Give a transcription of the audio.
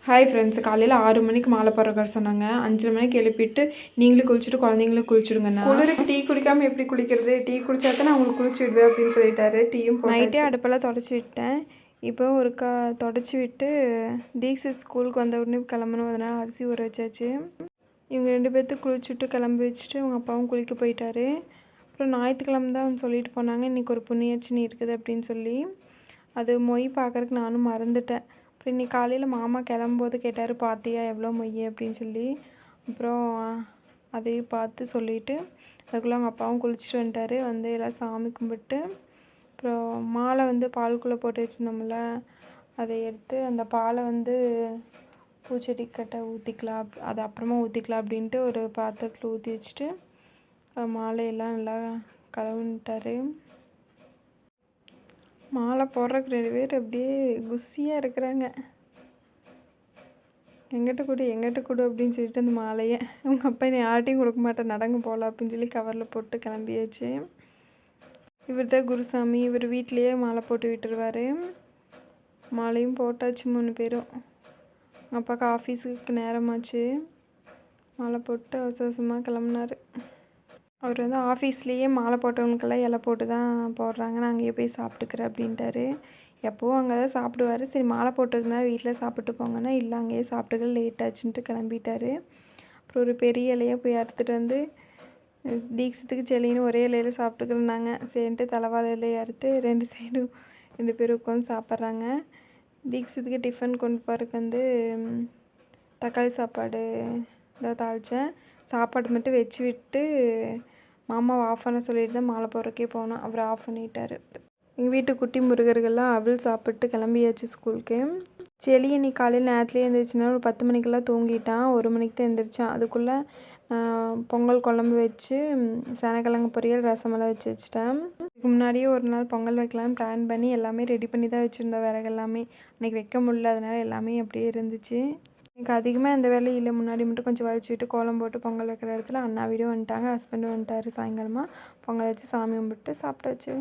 Hi friends, காலையில் 6 மணிக்கு மாலை போடுற சொன்னாங்க. 5:30 மணிக்கு எழுப்பிட்டு நீங்களும் குளிச்சுட்டு குழந்தைங்களும் குளிச்சுடுங்கண்ணா. குளிருக்கு டீ குடிக்காமல் எப்படி குளிக்கிறது? டீ குடிச்சா தான் நான் உங்களுக்கு குளிச்சு விடுவேன் அப்படின்னு சொல்லிட்டாரு. டீயும் நைட்டே அடுப்பெல்லாம் தொடச்சி விட்டேன். இப்போ தொடச்சி விட்டு தீக்ஷித் ஸ்கூலுக்கு வந்த உடனே கிளம்பணும். அதனால் அரிசி ஊற வச்சாச்சு. இவங்க 2 பேர்த்துக்கு குளிச்சுட்டு கிளம்பி வச்சுட்டு அவங்க அப்பாவும் குளிக்க போயிட்டாரு. அப்புறம் ஞாயிற்றுக்கிழமை தான் சொல்லிட்டு போனாங்க, இன்றைக்கி ஒரு புண்ணியர்ச்சினி இருக்குது அப்படின்னு சொல்லி. அது மொய் பார்க்குறக்கு நானும் மறந்துட்டேன். அப்புறம் இன்றைக்கி காலையில் மாமா கிளம்பும்போது கேட்டார், பார்த்தியா எவ்வளோ மொய் அப்படின்னு சொல்லி. அப்புறம் அதையும் பார்த்து சொல்லிவிட்டு அதுக்குள்ளே அவங்க அப்பாவும் குளிச்சுட்டு வந்துட்டார். வந்து எல்லாம் சாமி கும்பிட்டு அப்புறம் மாலை பாலுக்குள்ளே போட்டு வச்சுருந்தோம்ல, அதை எடுத்து அந்த பாலை பூச்செடிக்கிட்ட ஊற்றிக்கலாம், அதை அப்புறமா ஊற்றிக்கலாம் அப்படின்ட்டு ஒரு பாத்திரத்தில் ஊற்றி வச்சுட்டு மாலையெல்லாம் நல்லா கலந்துட்டார். மாலை போடுறதுக்கு 2 பேர் அப்படியே குஷியாக இருக்கிறாங்க. எங்கிட்ட கொடு அப்படின்னு சொல்லிட்டு அந்த மாலையை உங்கள் அப்பா என்னை யார்ட்டையும் கொடுக்க மாட்டேன், நடங்க போகலாம் அப்படின்னு சொல்லி கவரில் போட்டு கிளம்பியாச்சு. இவர் தான் குருசாமி. இவர் வீட்லேயே மாலை போட்டு விட்டுருவார். மாலையும் போட்டாச்சு 3 பேரும். எங்கள் அப்பாவுக்கு ஆஃபீஸுக்கு நேரமாச்சு. மாலை போட்டு அவசரமாக கிளம்புனார். அவர் ஆஃபீஸ்லேயே மாலை போட்டவங்களுக்கெல்லாம் இலை போட்டு தான் போடுறாங்க, நான் அங்கேயே போய் சாப்பிட்டுக்கிறேன் அப்படின்ட்டாரு. எப்போவும் அங்கே தான் சாப்பிடுவார். சரி மாலை போட்டுருக்குனா வீட்டில் சாப்பிட்டு போங்கன்னா, இல்லை அங்கேயே சாப்பிட்டுக்க லேட் ஆச்சுன்ட்டு கிளம்பிட்டார். அப்புறம் ஒரு பெரிய இலையாக போய் அறுத்துட்டு தீக்ஷத்துக்கு செலின்னு ஒரே இலையில் சாப்பிட்டுக்கிறேன்னாங்க. சரின்ட்டு தலைவாழை இலையை அறுத்து 2 சைடும் 2 பேரும் உட்காந்து சாப்பிட்றாங்க. தீக்ஷத்துக்கு டிஃபன் கொண்டு போகிறதுக்கு தக்காளி சாப்பாடு இதாக தாளித்தேன். சாப்பாடு மட்டும் வச்சு விட்டு மாமாவை ஆஃப் பண்ண சொல்லிட்டு தான் மாலை போடுறக்கே போனோம். அவர் ஆஃப் பண்ணிட்டார். எங்கள் வீட்டு குட்டி முருகர்கள்லாம் அவள் சாப்பிட்டு கிளம்பியாச்சு ஸ்கூலுக்கு. செலி இன்னைக்கு காலையில் நேரத்துலேயே எழுந்திரிச்சினா ஒரு 10 மணிக்கெல்லாம் தூங்கிட்டான். 1 மணிக்கு தான் எழுந்திரிச்சான். அதுக்குள்ளே பொங்கல் குழம்பு வச்சு சேனக்கிழங்கு பொரியல் ரசமெல்லாம் வச்சுட்டேன். இதுக்கு முன்னாடியே ஒரு நாள் பொங்கல் வைக்கலான்னு பிளான் பண்ணி எல்லாமே ரெடி பண்ணி தான் வச்சுருந்தோம். விறகு எல்லாமே அன்றைக்கி வைக்க முடியல, அதனால் எல்லாமே அப்படியே இருந்துச்சு. எனக்கு அதிகமாக எந்த வேலையும் இல்லை. முன்னாடி மட்டும் கொஞ்சம் வலிச்சுட்டு கோலம் போட்டு பொங்கல் வைக்கிற இடத்துல அண்ணா வீடும் வந்துட்டாங்க, ஹஸ்பண்டும் வந்துட்டார். சாயங்காலமாக பொங்கல் வச்சு சாமி கும்பிட்டு சாப்பிட்டாச்சு.